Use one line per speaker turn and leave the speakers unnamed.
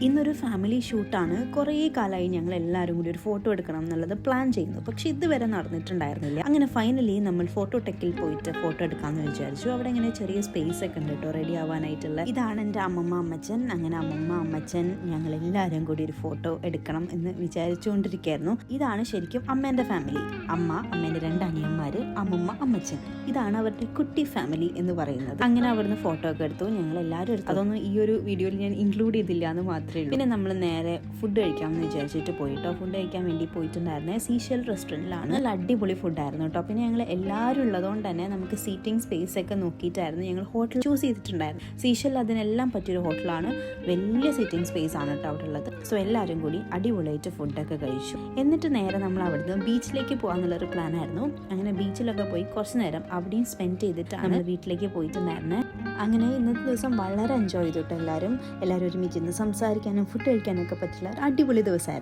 ഇന്നൊരു ഫാമിലി ഷൂട്ടാണ്. കുറേ കാലമായി ഞങ്ങൾ എല്ലാവരും കൂടി ഒരു ഫോട്ടോ എടുക്കണം എന്നുള്ളത് പ്ലാൻ ചെയ്യുന്നു. പക്ഷെ ഇതുവരെ നടന്നിട്ടുണ്ടായിരുന്നില്ല. അങ്ങനെ ഫൈനലി നമ്മൾ ഫോട്ടോ ടെക്കിൽ പോയിട്ട് ഫോട്ടോ എടുക്കാമെന്ന് വിചാരിച്ചു. അവിടെ ഇങ്ങനെ ചെറിയ സ്പേസ് ഒക്കെ ഉണ്ട് കേട്ടോ റെഡി ആവാനായിട്ടുള്ള. ഇതാണ് എൻ്റെ അമ്മമ്മ അമ്മച്ചൻ. അങ്ങനെ അമ്മമ്മ അമ്മച്ചൻ ഞങ്ങൾ എല്ലാവരും കൂടി ഒരു ഫോട്ടോ എടുക്കണം എന്ന് വിചാരിച്ചുകൊണ്ടിരിക്കുകയായിരുന്നു. ഇതാണ് ശരിക്കും അമ്മേൻ്റെ ഫാമിലി. അമ്മേൻ്റെ 2 അനിയന്മാര്, അമ്മമ്മ അമ്മച്ചൻ. ഇതാണ് അവരുടെ കുട്ടി ഫാമിലി എന്ന് പറയുന്നത്. അങ്ങനെ അവിടുന്ന് ഫോട്ടോ ഒക്കെ എടുത്തു. ഞങ്ങൾ എല്ലാവരും എടുത്തു. അതൊന്നും ഈ ഒരു വീഡിയോയിൽ ഞാൻ ഇൻക്ലൂഡ് ചെയ്തില്ല എന്ന് മാത്രമേ ഉള്ളൂ. പിന്നെ നമ്മൾ നേരെ ഫുഡ് കഴിക്കാമെന്ന് വിചാരിച്ചിട്ട് പോയിട്ടോ. ഫുഡ് കഴിക്കാൻ വേണ്ടി പോയിട്ടുണ്ടായിരുന്നത് സീഷൽ റെസ്റ്റോറൻറ്റിലാണ്. നല്ല അടിപൊളി ഫുഡായിരുന്നു കേട്ടോ. പിന്നെ ഞങ്ങൾ എല്ലാവരും ഉള്ളതുകൊണ്ട് തന്നെ നമുക്ക് സീറ്റിംഗ് സ്പേസ് ഒക്കെ നോക്കിയിട്ടായിരുന്നു ഞങ്ങൾ ഹോട്ടൽ ചൂസ് ചെയ്തിട്ടുണ്ടായിരുന്നു. സീഷൽ അതിനെല്ലാം പറ്റിയൊരു ഹോട്ടലാണ്. വലിയ സീറ്റിംഗ് സ്പേസ് ആണ് കേട്ടോ അവിടെ ഉള്ളത്. സോ എല്ലാവരും കൂടി അടിപൊളിയായിട്ട് ഫുഡൊക്കെ കഴിച്ചു. എന്നിട്ട് നേരെ നമ്മൾ അവിടുന്ന് ബീച്ചിലേക്ക് പോകാന്നുള്ളൊരു പ്ലാൻ ആയിരുന്നു. അങ്ങനെ ബീച്ചിലൊക്കെ പോയി കുറച്ച് നേരം അവിടെയും സ്പെൻഡ് ചെയ്തിട്ടാണ് നമ്മൾ വീട്ടിലേക്ക് പോയിട്ടുണ്ടായിരുന്നത്. അങ്ങനെ ഇന്നത്തെ ദിവസം വളരെ എൻജോയ് ചെയ്തിട്ട് എല്ലാവരും ഒരുമിച്ച് ഇന്ന് സംസാരിക്കാനും ഫുഡ് കഴിക്കാനൊക്കെ പറ്റില്ല അടിപൊളി ദിവസമായിരുന്നു.